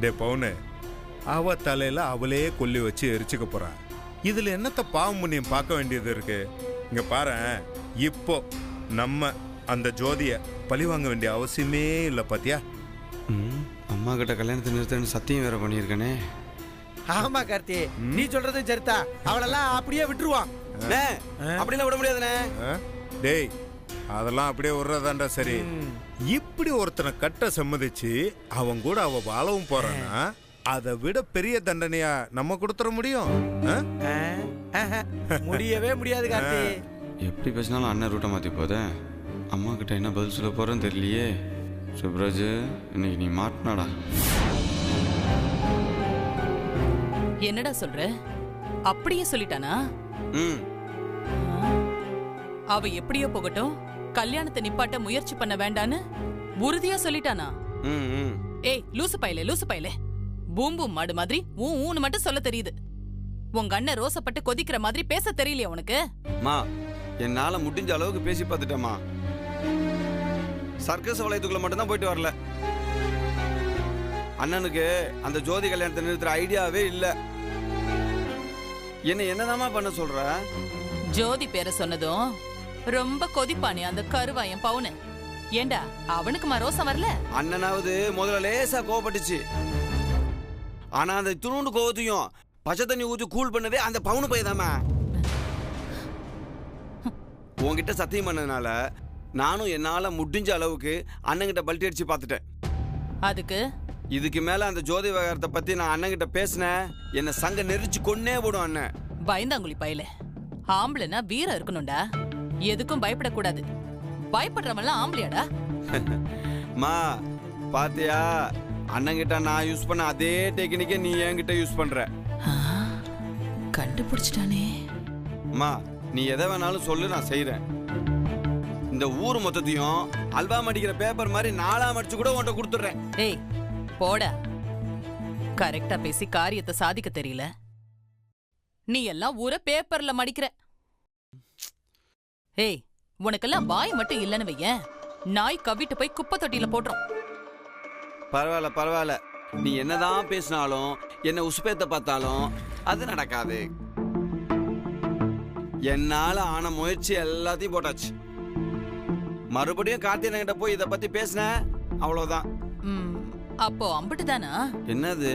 டே பவுனு, அவ தலையில அவளே கொல்லி வச்சு எரிச்சுக்க போறா. இதுல என்னத்த பாவம் புண்ணியம் பார்க்க வேண்டியது இருக்கு? இங்க பாரு, இப்போ நம்ம அந்த ஜோதிய பழி வாங்க வேண்டிய அவசியமே இல்லை. பாத்தியா, அம்மா கிட்ட கல்யாணத்தை நிறுத்தன்னு சத்தியம் வேற பண்ணியிருக்கனே. ஆமா கார்த்தி, நீ சொல்றது சரிதா. அவளெல்லாம் அப்படியே விட்டுருவான். அப்படிலாம் விட முடியாதுண்ணே. டேய், அதெல்லாம் அப்படியே விடுறதாண்டா சரி. இப்படி ஒருத்தனை கட்ட சம்மதிச்சு அவன் கூட அவ வாழவும் போறான்னா அதை விட பெரிய தண்டனையா நம்ம கொடுத்துட முடியும்? முடியவே முடியாது கார்த்தி. எப்படி பேசினாலும் அண்ணன் ரூட்டை மாற்றி போத. அம்மா கிட்ட என்ன பதில் சொல்ல போறேன்னு தெரியலையே. சுப்ராஜ், இன்னைக்கு நீ மாட்டினாடா. என்னடா சொல்ற? அப்படியே சொல்லிட்டானா? அவ எப்படியோ போகட்டும், கல்யாணத்தை நிப்பாட்ட முயற்சி பண்ண வேண்டான்னு உறுதியா சொல்லிட்டானா? ஏய் லூசு பயலே, பூம்பூம் மாடு மாதிரி ஊன்னு மட்டும் சொல்ல தெரியுது. உங்க அண்ணன் ரோசப்பட்டு கொதிக்கிற மாதிரி பேச தெரியலையா உனக்கு? மா, என்னால முடிஞ்ச அளவுக்கு பேசி பார்த்துட்டேம்மா. சர்க்கஸ் வளையத்துக்குள்ள மட்டும்தான் போயிட்டு வரல. அண்ணனுக்கு அந்த ஜோதி கல்யாணத்தை நிறுத்துற ஐடியாவே இல்ல. என்னதாமா பண்ண சொல்ற? ஜோதி பேரை சொன்னதும் ரொம்ப கொதிப்பானே அந்த கருவாயன் பவுனு. ஏண்டா அவனுக்குமா ரோசம் வரல? அண்ணனாவது முதல்ல லேசா கோவப்பட்டுச்சு. ஆனா அந்த துணுண்டு கோவத்தையும் பச்சை தண்ணி ஊத்தி கூல் பண்ணதே அந்த பவுனு பையதாமா. உன்கிட்ட சத்தியம் பண்ணதுனால நானும் என்னால முடிஞ்ச அளவுக்கு அண்ணன்கிட்ட பல்ட்டி அடிச்சு பார்த்துட்டேன். அதுக்கு இதுக்கு மேல அந்த ஜோதி விவகாரத்தை பத்தி நான் அண்ணன்கிட்ட பேசினேன், என்ன சங்க நெரிச்சு கொன்னே போடும் அண்ணன். பயந்தாங்குழி பயல, ஆம்பளைனா வீரம் இருக்கணும்டா. எதுக்கும் பயப்படக்கூடாது. பயப்படுறவன்லாம் ஆம்பளையாடா? மா பாத்தியா, அண்ணன்கிட்ட நான் யூஸ் பண்ண அதே டெக்னிக்கை நீ என்கிட்ட யூஸ் பண்ற. கண்டுபிடிச்சிட்டானே. மா, நீ எதை வேணாலும் சொல்லு, நான் செய்யறேன். இந்த ஊர் மொத்தத்தையும் அல்வா மடிக்கிற பேப்பர் மாதிரி 4ஆம் அடிச்சு கூட உன்கிட்ட கொடுத்துடுறேன். ஏய் போடா, கரெக்டா பேசி காரியத்தை சாதிக்க தெரியல. நீ எல்லாம் ஊரை பேப்பர்ல மடிக்கிற. ஏய், உனக்கெல்லாம் வாய் மட்டும் இல்லன்னு வையேன், நாய் கவிட்டு போய் குப்பை தொட்டியில போட்டுரும். பரவாயில்ல, நீ என்னதான் பேசினாலும் என்ன உசுப்பேத்த பார்த்தாலும் அது நடக்காது. என்னால ஆன முயற்சி எல்லாத்தையும் போட்டாச்சு. மறுபடியும் கார்த்தியன்கிட்ட போய் இத பத்தி பேசின அவ்வளவுதான். அப்போ அம்பிட்டுதானா? என்னது?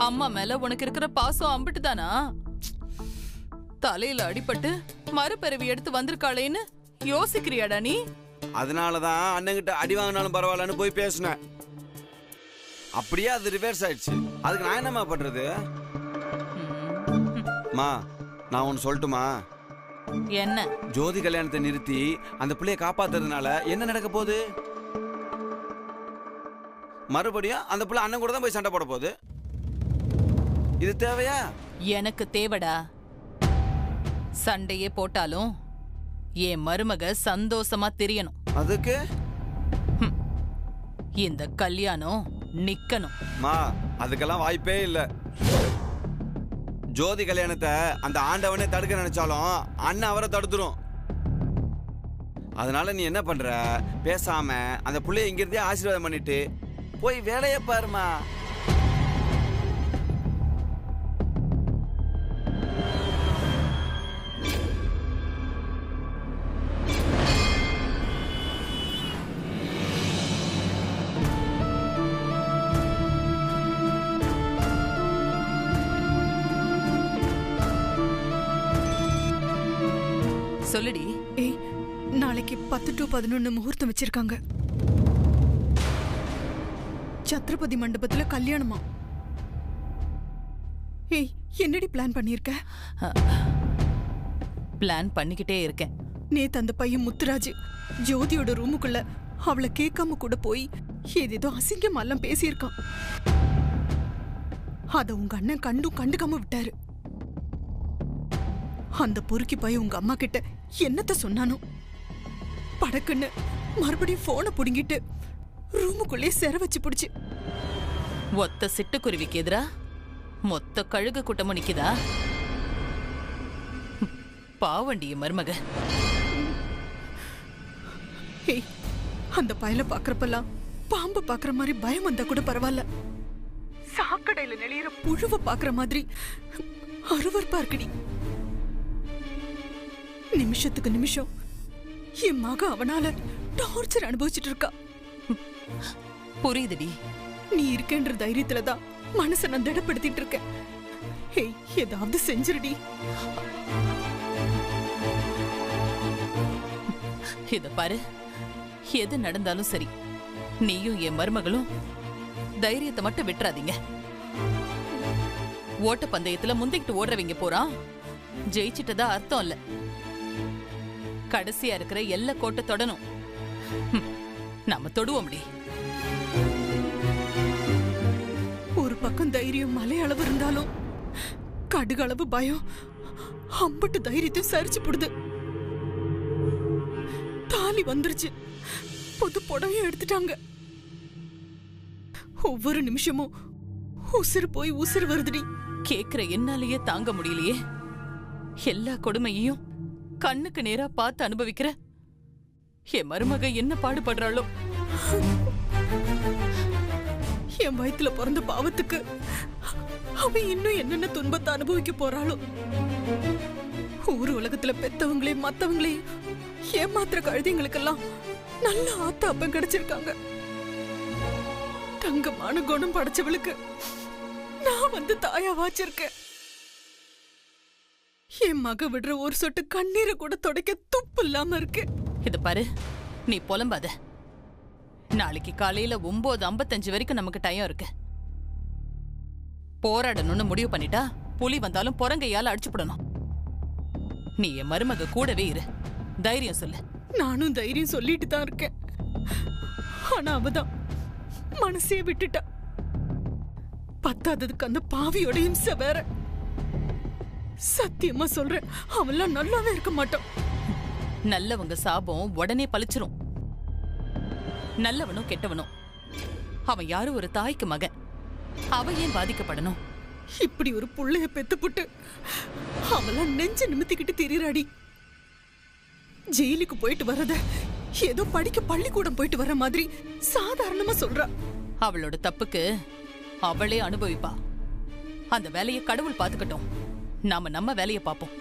அம்மா மேல உனக்கு இருக்கிற பாசம் அம்பிட்டுதானா? தலையில அடிபட்டு மறுபிறவி எடுத்து வந்திருக்காளேன்னு யோசிக்கிறியாடா நீ? அதனாலதான் அண்ணன்கிட்ட அடி வாங்கினாலும் பரவாயில்லன்னு போய் பேசினேன். அப்படியே அது ரிவர்ஸ் ஆயிடுச்சு. அதுக்கு நான் என்னமா பண்றது? மா, நான் ஒன்னு சொல்லட்டுமா? என்ன? ஜோதி கல்யாணத்தை நிறுத்தி அந்த பிள்ளைய காப்பாத்துறதுனால என்ன நடக்க போகுது? மறுபடியும் அந்த பிள்ளை அண்ணன் கூட தான் போய் சண்டை போட போகுது. இது தேவையா? எனக்கு தேவைடா. சண்டையே போட்டாலும் என் மருமக சந்தோஷமா தெரியணும். அதுக்கு இந்த கல்யாணம் நிக்கணும். மா, அதுக்கெல்லாம் வாய்ப்பே இல்ல. ஜோதி கல்யாணத்தை அந்த ஆண்டவனே தடுக்க நினைச்சாலும் அண்ணன் அவரை தடுத்துரும். அதனால நீ என்ன பண்ற, பேசாம அந்த புள்ளைய இங்கிருந்தே ஆசீர்வாதம் பண்ணிட்டு போய் வேலைய பாருமா. சொல்லுடி. ஏய், நாளைக்கு 10 to 11 முகூர்த்தம் வச்சிருக்காங்க. சத்ரபதி மண்டபத்துல கல்யாணமா? ஏய், என்னடி பிளான் பண்ணிருக்க? பிளான் பண்ணிக்கிட்டே இருக்கேன். நேத்து அந்த பையன் முத்துராஜ் ஜோதியோட ரூமுக்குள்ள அவளை கேட்காம கூட போய் ஏதேதோ அசிங்கமெல்லாம் பேசியிருக்கான். அத உங்க அண்ணன் கண்டுக்காம விட்டாரு. அந்த பொறுக்கி பையன் உங்க அம்மா கிட்ட என்னத்த சொன்னானோ, படக்குன்னு மறுபடியும் போனை புடுங்கிட்டு ரூமுக்குள்ளே செர வச்சு பிடிச்சு. ஒத்த சிட்டுக்குருவிக்கு எதிரா மொத்த கழுகு கூட்டமும் நிக்குதா? பாவண்டிய மருமக. அந்த பயல பாக்குறப்பெல்லாம் பாம்பு பாக்குற மாதிரி பயம் வந்தா கூட பரவாயில்ல. சாக்கடையில நெளியிற புழுவை பாக்குற மாதிரி அருவருப்பா இருக்குடி. நிமிஷத்துக்கு நிமிஷம் என் மக அவனால டார்ச்சர் அனுபவிச்சுட்டு இருக்கா. புரியுதுடி. நீ இருக்கேன்ற தைரியத்துலதான் மனசை நான் திடப்படுத்திட்டு இருக்கேன். ஏய், ஏதாவது செஞ்சிருடி. இத பாரு, எது நடந்தாலும் சரி, நீயும் என் மருமகளும் தைரியத்தை மட்டும் விட்டுறாதீங்க. ஓட்ட பந்தயத்துல முந்திக்கிட்டு ஓடுறவங்க போறான், ஜெயிச்சிட்டதா அர்த்தம் இல்ல. கடைசியா இருக்கிற எல்லா கோட்டை தொடணும். நாம தொடுவோம்டி. ஒரு பக்கம் தைரியம் மலை அளவு இருந்தாலும் கடுகளவு பயம் அம்பட்டு தைரியத்தையும் சரிச்சு போடுது. தாலி வந்துருச்சு, புது புடவையும் எடுத்துட்டாங்க. ஒவ்வொரு நிமிஷமும் உசுறு போய் உசுறு வருதுடி. கேக்குற என்னாலேயே தாங்க முடியலையே. எல்லா கொடுமையையும் கண்ணுக்கு நேரா பார்த்து அனுபவிக்கிற என் மருமக என்ன பாடுபடுறாளோ. என் வயித்துல பிறந்த பாவத்துக்கு அவன் இன்னும் என்னென்ன துன்பத்தை அனுபவிக்க போறாளோ. ஊர் உலகத்துல பெத்தவங்களையும் மத்தவங்களையும் ஏமாத்திர கழுதைங்களுக்கெல்லாம் நல்ல ஆத்த அப்பம் கிடைச்சிருக்காங்க. தங்கமான குணம் படைச்சவளுக்கு நான் வந்து தாயா வாச்சிருக்கேன். என் மக விடுற ஒரு சொட்டு கண்ணீரை கூட துடைக்க துப்பு இல்லாம இருக்கு. இத பாரு, நீ புலம்பாத. நாளைக்கு காலையில 9:55 வரைக்கும் நமக்கு டைம் இருக்கு. போராடணும்னு முடிவு பண்ணிட்டா புலி வந்தாலும் புறங்கையால அடிச்சுப்படணும். நீ என் மருமக கூடவே இரு, தைரியம் சொல்லு. நானும் தைரியம் சொல்லிட்டு தான் இருக்கேன். ஆனா அவதான் மனசே விட்டுட்டா. பத்தாததுக்கு அந்த பாவியோட இம்சை வேற. சத்தியமா சொல்றேன், அவெல்லாம் நல்லாவே இருக்க மாட்டான். நல்லவங்க சாபம் உடனே பழிச்சிரும். நல்லவனும் கெட்டவனும் அவன் யாரும் ஒரு தாய்க்கு மகன். அவ ஏன் பாதிக்கப்படணும்? இப்படி ஒரு புள்ளைய பெத்துப்புட்டு அவெல்லாம் நெஞ்ச நிமித்திக்கிட்டு திரிறாடி. ஜெயிலுக்கு போயிட்டு வர்றத ஏதோ படிக்க பள்ளிக்கூடம் போயிட்டு வர்ற மாதிரி சாதாரணமா சொல்றா. அவளோட தப்புக்கு அவளே அனுபவிப்பா. அந்த வேலையை கடவுள் பாத்துக்கட்டும், நாம நம்ம வேலையை பார்ப்போம்.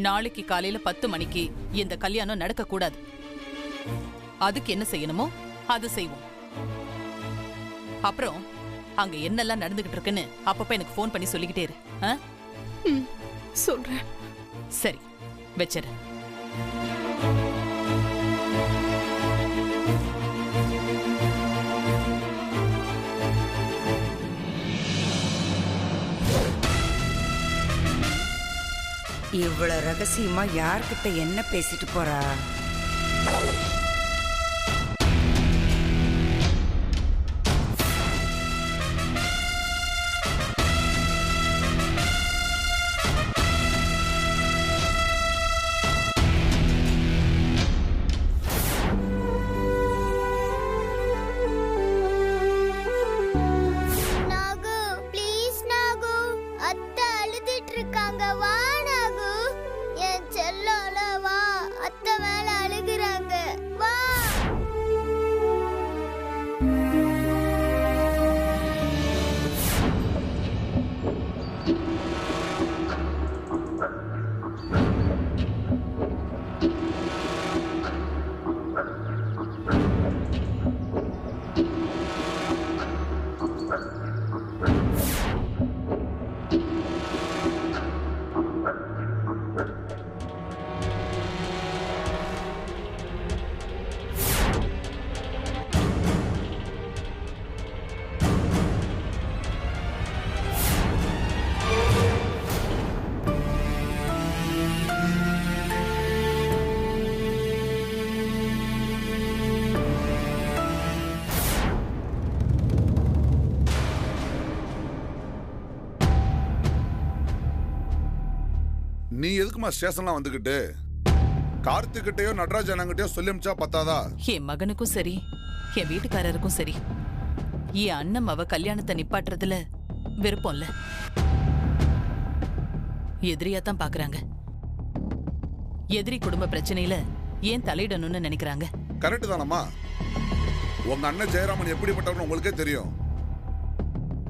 நாளைக்கு காலையில 10 மணிக்கு இந்த கல்யாணம் நடக்க கூடாது. அதுக்கு என்ன செய்யணுமோ அது செய்வோம். அப்புறம் அங்க என்னெல்லாம் நடந்துகிட்டு இருக்குன்னு அப்பப்ப எனக்கு போன் பண்ணி சொல்லிக்கிட்டே இரு. சொல்றேன். சரி, வச்சிரு. இவ்வளவு ரகசியமா யார்கிட்ட என்ன பேசிட்டு போறா? நாகு, ப்ளீஸ் நாகு, அத்தை அழுதுட்டு இருக்காங்க. வா நாகு, என் செல்லோல வா, அத்தை மேல அழுகுறாங்க. வா. நீ எதுக்குமா ஸ்டேஷன்லாம் வந்துகிட்டு? கார்த்திகிட்டயோ நடராஜ் அண்ணங்கிட்டயோ சொல்லி அமிச்சா பத்தாதா? என் மகனுக்கும் சரி, என் வீட்டுக்காரருக்கும் சரி, என் அண்ணன் அவ கல்யாணத்தை நிப்பாட்டுறதுல விருப்பம் இல்ல. எதிரியாத்தான் பாக்குறாங்க. எதிரி குடும்ப பிரச்சனையில ஏன் தலையிடணும்னு நினைக்கிறாங்க. கரெக்ட் தானம்மா. உங்க அண்ணன் ஜெயராமன் எப்படிப்பட்டவன்னு உங்களுக்கே தெரியும்.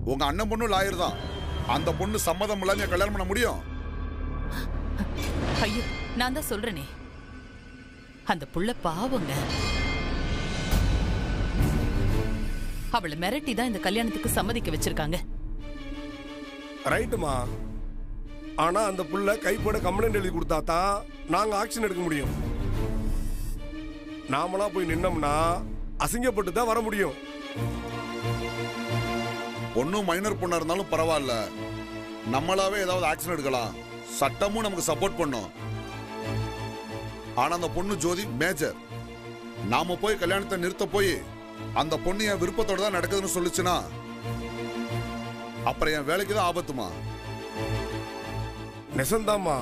உங்க அண்ணன் பொண்ணு லாயர் தான். அந்த பொண்ணு சம்மதம் இல்லாம கல்யாணம் பண்ண முடியும்? ஐயோ, நான் தான் சொல்றேனே, அந்த புள்ள பாவங்க. அவளை மிரட்டி தான் இந்த கல்யாணத்துக்கு சம்மதிக்க வச்சிருக்காங்க. ரைட்டுமா, ஆனா அந்த புள்ள கைப்பட கம்ப்ளைண்ட் எழுதி கொடுத்தா தான் நாங்க ஆக்ஷன் எடுக்க முடியும். நாமளா போய் நின்னோம்னா அசிங்கப்பட்டு தான் வர முடியும். பொண்ணும் மைனர் பொண்ணா இருந்தாலும் பரவாயில்ல, நம்மளாவே ஏதாவது ஆக்ஷன் எடுக்கலாம். சட்டமும் நமக்கு சப்போர்ட் பண்ணும். ஆனா அந்த பொண்ணு ஜோதி மேஜர். நாம போய் கல்யாணத்தை நிறுத்த போய் அந்த பொண்ணு என் விருப்பத்தோட தான் நடக்குதுன்னு சொல்லுச்சுன்னா அப்புறம் என் வேலைக்கு தான் ஆபத்துமா. நெசந்தாமா,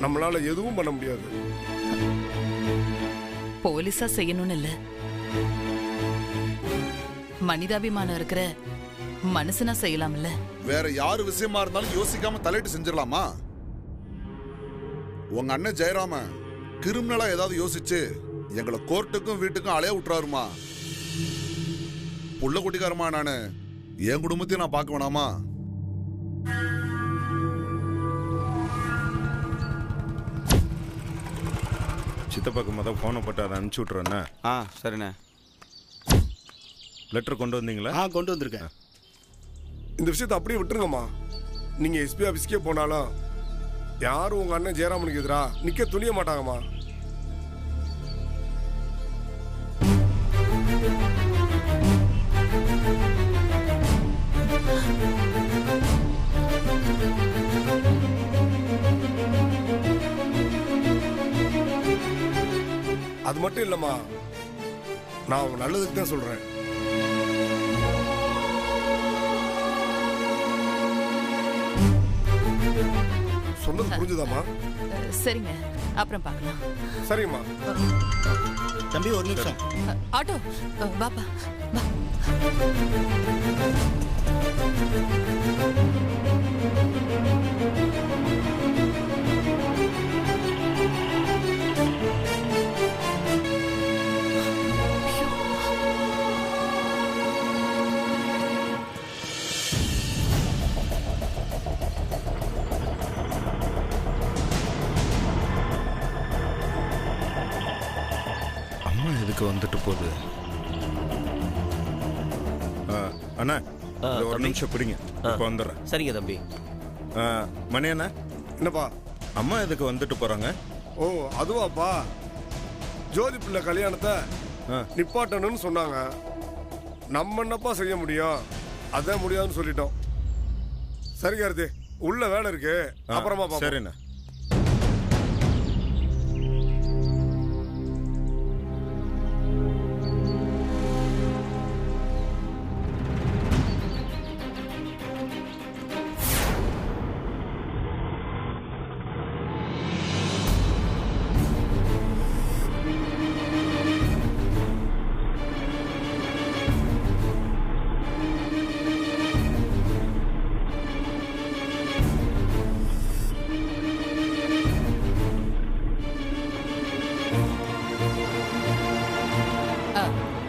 நம்மளால எதுவும் பண்ண முடியாது. போலீஸா செய்யணும்னு இல்ல, மனிதாபிமானம் இருக்கிற மனுஷனா செய்யலாம்ல. வேற யாரு விஷயமா இருந்தாலும் யோசிக்காம தலையிட்டு செஞ்சிடலாமா? உங்க அண்ணன் ஜெயராம கிரிமினலா ஏதாவது யோசிச்சு எங்களை கோர்ட்டுக்கும் வீட்டுக்கும் அலைய விட்டுறாருமா. புள்ள குட்டிக்காரமா நானு என் குடும்பத்தையும் நான் பார்க்க வேணாமா? சித்தப்பாக்கு மொதல் ஃபோனை போட்டு அதை அனுப்பிச்சி விட்றேண்ணா. சரிண்ணே. லெட்டர் கொண்டு வந்தீங்களா? கொண்டு வந்திருக்கேன். இந்த விஷயத்தை அப்படியே விட்டுருங்கம்மா. நீங்க எஸ்பி ஆஃபீஸ்க்கே போனாலும் யாரும் உங்க அண்ணன் ஜெயராமனுக்கு எதிரா நிக்க துணிய மாட்டாங்கம்மா. அது மட்டும் இல்லம்மா, நான் அவங்க நல்லதுக்கு தான் சொல்றேன். சொன்னது புரிஞ்சுதாமா? சரிங்க, அப்புறம் பார்க்கலாம். சரிம்மா. தம்பி ஒரு நிமிஷம். ஆட்டோ வாப்பா வா. எதுக்கு வந்துட்டு போகுது? அண்ணா ஒரு நிமிஷம் பிடிங்க, இப்போ வந்துடுறேன். சரிங்க தம்பி. மணி அண்ணா, என்னப்பா? அம்மா எதுக்கு வந்துட்டு போறாங்க? ஓ அதுவாப்பா, ஜோதி பிள்ளை கல்யாணத்தை நிப்பாட்டணும்னு சொன்னாங்க. நம்ம என்னப்பா செய்ய முடியும்? அதான் முடியாதுன்னு சொல்லிட்டோம். சரி கார்த்தி, உள்ள வேலை இருக்கு, அப்புறமா பாப்போம். சரிண்ணா.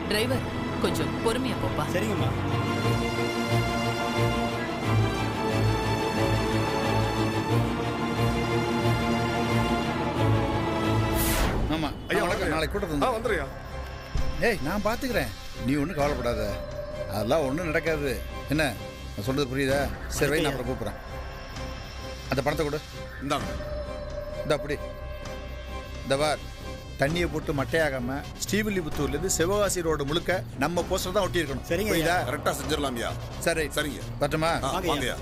டிரைவர், கொஞ்சம் பொறுமையா போப்பா. சரிங்கம்மா. ஆமா ஐயா, வணக்கம். நாளைக்கு கூட்டத்தை வந்துடுறியா? ஏய், நான் பார்த்துக்கிறேன், நீ ஒன்றும் கவலைப்படாத. அதெல்லாம் ஒன்றும் நடக்காது. என்ன நான் சொல்றது புரியுதா? சரி வை, நான் அப்புறம் கூப்பிட்றேன். அந்த பணத்தை கொடு. இந்தாங்க. இந்த அப்படி இந்த பார், தண்ணியை போட்டு மட்டையாகாம ஸ்ரீவில்லிபுத்தூர்லேருந்து சிவகாசி ரோடு முழுக்க நம்ம போஸ்டர் தான் ஒட்டி இருக்கணும். சரிங்க. புரியுதா? கரெக்டா செஞ்சிடலாம்யா. சரி சரிங்க. பட்டுமா? வாங்கய்யா.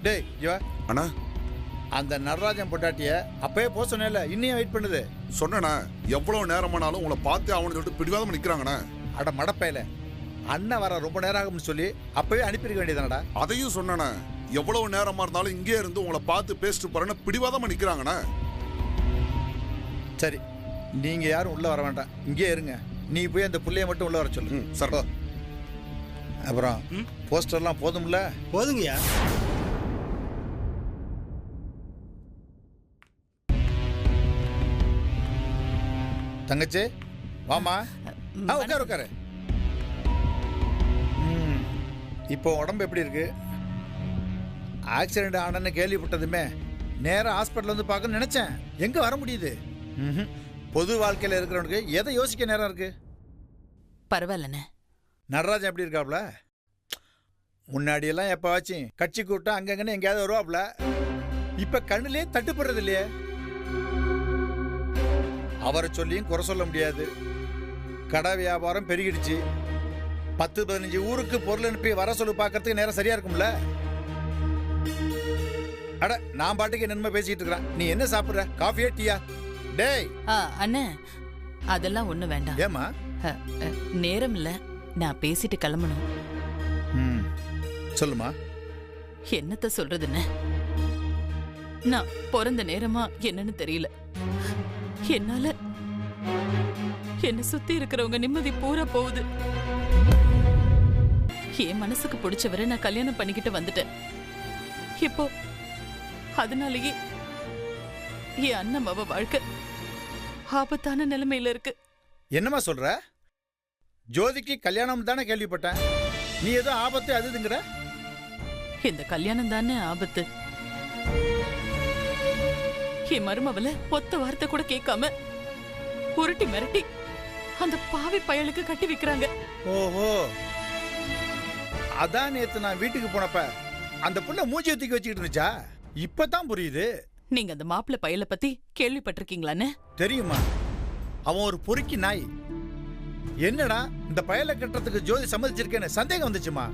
டேய் ஜீவா, அண்ணா அந்த நடராஜன் பொட்டாட்டிய அப்பயே போக சொன்னேன்ல, இன்னும் வெயிட் பண்ணுது. சொன்னேண்ணா, எவ்வளவு நேரமானாலும் உங்களை பார்த்து அவனை சொல்லிட்டு பிடிவாதம் நிக்கிறாங்கண்ணா. அட மடப்பையில, அண்ணன் வர ரொம்ப நேரம் ஆகும்னு சொல்லி அப்பவே அனுப்பியிருக்க வேண்டியதானடா. அதையும் சொன்னேண்ணா, எவ்வளவு நேரமா இருந்தாலும் இங்கே இருந்து உங்களை பார்த்து பேசிட்டு போறேன்னு பிடிவாதமா நிக்கிறாங்கண்ணா. சரி, நீங்க யாரும் உள்ள வர வேண்டாம், இங்கே இருங்க. நீ போய் அந்த புள்ளைய மட்டும் உள்ள வர சொல்லு. சரி. அப்புறம் போஸ்டர்லாம் போதும்ல? போதுங்கய்யா. தங்கச்சி வாமா. உட்காரு உட்காரு. இப்போ உடம்பு எப்படி இருக்கு? ஆக்சிடென்ட் ஆனன்னு கேள்விப்பட்டதுமே நேராக ஹாஸ்பிட்டல் வந்து பார்க்க நினைச்சேன். எங்க வர முடியுது? பொது வாழ்க்கையில் இருக்கிறவனுக்கு எதை யோசிக்க நேரம் இருக்கு? பரவாயில்லண்ணே. நடராஜன் எப்படி இருக்காப்ல? முன்னாடியெல்லாம் எப்போவாச்சும் கட்சி கூட்டம் அங்கங்கன்னு எங்கேயாவது வருவாப்ல. இப்ப கண்ணுலயே தட்டுப்படுறது இல்லையே. அவரை சொல்லியும் குறை சொல்ல முடியாது. கடை வியாபாரம் பெருகிடுச்சு. 10-15 ஊருக்கு பொருள் அனுப்பி வர சொல்லி பார்க்கறதுக்கு நேரம் சரியா இருக்கும்ல. அட நான் பாட்டுக்கு நன்மை பேசிட்டு இருக்கிறேன். நீ என்ன சாப்பிடுற? காஃபியா டீயா? டேய் அண்ணே, அதெல்லாம் ஒண்ணு வேண்டாம். ஏமா? நேரம் இல்ல, நான் பேசிட்டு கிளம்பணும். சொல்லுமா. என்னத்த சொல்றதுன்னு நான் பிறந்த நேரமா என்னன்னு தெரியல. என்னால என்ன சுத்தி இருக்கிறவங்க நிம்மதி பூரா போகுது. என் மனசுக்கு பிடிச்சவரை நான் கல்யாணம் பண்ணிக்கிட்டு வந்துட்டேன். இப்போ அதனாலேயே என் அண்ணன் மாவ வாழ்க்கை ஆபத்தான நிலைமையில இருக்கு. என்னமா சொல்ற? ஜோதிக்கு கல்யாணம் தானே கேள்விப்பட்டேன். நீ ஏதோ ஆபத்து அதுங்கிற? இந்த கல்யாணம் தானே ஆபத்து. என் மருமவள ஒத்த வார்த்தை கூட கேட்காம உருட்டி மிரட்டி அந்த பாவி பயலுக்கு கட்டி வைக்கிறாங்க. ஓஹோ, அதான் நேத்து நான் வீட்டுக்கு போனப்ப அந்த புள்ள மூஞ்சி தூக்கி வச்சுக்கிட்டு இருந்துச்சா? இப்பதான் புரியுது. நீங்க அந்த மாப்பிள்ள பயலை பத்தி கேள்விப்பட்டிருக்கீங்களான்னு? தெரியுமா? அவன் ஒரு பொறுக்கி நாய். என்னடா இந்த பயலை கட்டுறதுக்கு ஜோதி சம்மதிச்சிருக்கேன்னு சந்தேகம் வந்துச்சுமா.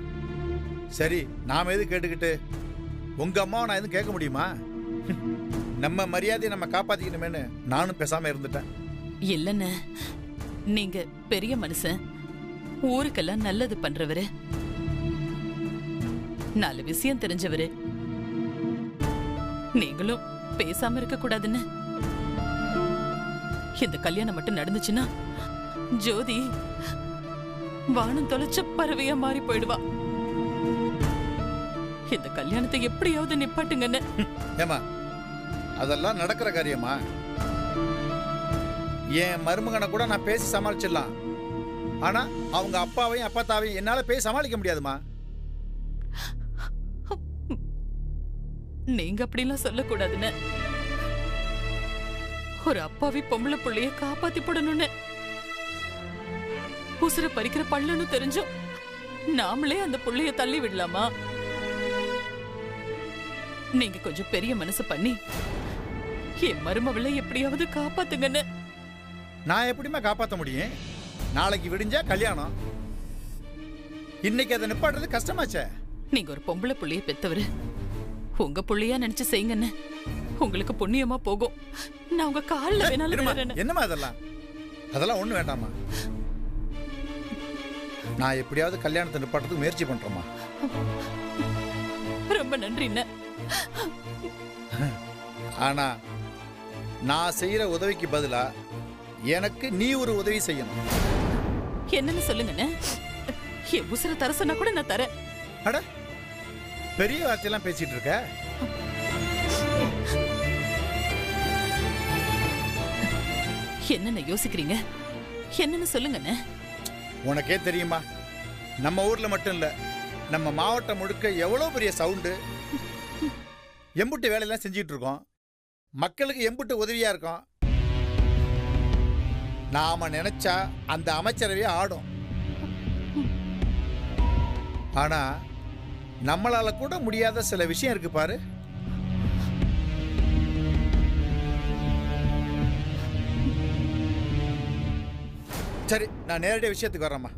சரி, நாம எது கேட்டுக்கிட்டு உங்க அம்மாவை நான் எதுவும் கேட்க முடியுமா? நம்ம மரியாதையை நம்ம காப்பாத்திக்கணுமேனு நானும் பேசாம இருந்துட்டேன். இல்லன்னு, நீங்க பெரிய மனுஷன், ஊருக்கெல்லாம் நல்லது பண்றவரு, 4 விஷயம் தெரிஞ்சவரு. நீங்களும் பேசாம இருக்க கூடாதுன்னு. இந்த கல்யாணம் மட்டும் நடந்துச்சுன்னா ஜோதி வானம் தொலைச்ச பறவையா மாறி போயிடுவா. இந்த கல்யாணத்தை எப்படியாவது நிப்பாட்டுங்கன்னு. ஏமா, அதெல்லாம் நடக்கிற காரியமா? என் மருமகனை கூட நான் பேசி சமாளிச்சிடலாம். ஆனா அவங்க அப்பாவையும் அப்பாத்தாவையும் என்னால பேசி சமாளிக்க முடியாதுமா. நீங்க அப்படிலாம் சொல்லக்கூடாதுன்னு. ஒரு அப்பாவி பொம்பளை புள்ளைய காப்பாத்தி போடணும்னு உசுர பறிக்கிற பள்ளன்னு தெரிஞ்சும் நாமளே அந்த புள்ளைய தள்ளி விடலாமா? நீங்க கொஞ்சம் பெரிய மனசு பண்ணி என் மருமவளை எப்படியாவது காப்பாத்துங்கன்னு. நான் எப்படிமா காப்பாற்ற முடியும்? நாளைக்கு விடிஞ்சா கல்யாணம். இன்னைக்கு அதை நிப்பாடுறது கஷ்டமாச்சே. நீங்க ஒரு பொம்பளை புள்ளைய பெத்தவரு, உங்க புள்ளையா நினைச்சு செய்யுங்கன்னு. உங்களுக்கு புண்ணியமா போகும். நான் உங்க காலில் வேணாலும். என்னமா அதெல்லாம்? அதெல்லாம் ஒண்ணு வேண்டாமா. நான் எப்படியாவது கல்யாணத்தை நிப்பாட்டுறதுக்கு முயற்சி பண்றேமா. ரொம்ப நன்றி. ஆனா நான் செய்யற உதவிக்கு பதிலா எனக்கு நீ ஒரு உதவி செய்யணும். என்னன்னு சொல்லுங்கண்ணே. என் உசுர தர சொன்னா கூட நான் தரேன். அட, பெரிய வார்த்தையெல்லாம் பேசிட்டு இருக்க. என்னென்ன யோசிக்கிறீங்க? என்னன்னு சொல்லுங்கண்ணே. உனக்கே தெரியுமா, நம்ம ஊர்ல மட்டும் இல்ல, நம்ம மாவட்டம் முழுக்க எவ்வளவு பெரிய சவுண்டு. எம்புட்டு வேலையெல்லாம் செஞ்சிட்டு இருக்கோம். மக்களுக்கு எம்புட்டு உதவியா இருக்கும். நாம நினைச்சா அந்த அமைச்சரவையே ஆடும். ஆனா நம்மளால கூட முடியாத சில விஷயம் இருக்கு பாரு. சரி, நான் நேரடியாக விஷயத்துக்கு வர்றேம்மா.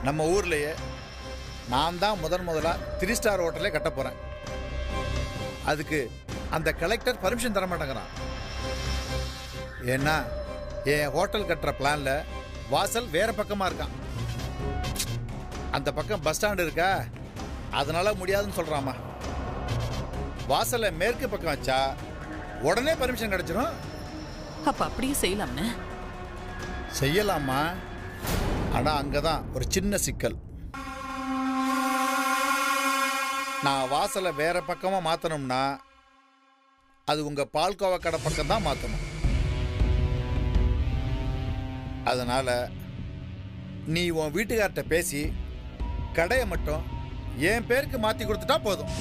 நம்ம ஊர்லயே நான் தான் முதலா 3 ஸ்டார் ஹோட்டலே கட்ட போறேன். அதுக்கு அந்த கலெக்டர் பர்மிஷன் தர மாட்டேங்கிறான். ஏன்னா என் ஹோட்டல் கட்டுற பிளான்ல வாசல் வேற பக்கமா இருக்கான். அந்த பக்கம் பஸ் ஸ்டாண்ட் இருக்கா, அதனால முடியாதுன்னு சொல்றாமா. வாசல்ல மேற்கு பக்கம் வச்சா உடனே பர்மிஷன் கிடைச்சிடும். அப்ப அப்படியே செய்யலாம்னு. செய்யலாமா, ஆனா அங்கதான் ஒரு சின்ன சிக்கல். நான் வாசலை வேற பக்கமா மாத்தணும்னா அது உங்க பால்கோவா கடை பக்கம் தான் மாத்தணும். அதனால நீ உன் வீட்டுக்கார்ட்ட பேசி கடையை மட்டும் என் பேருக்கு மாத்தி கொடுத்துட்டா போதும்.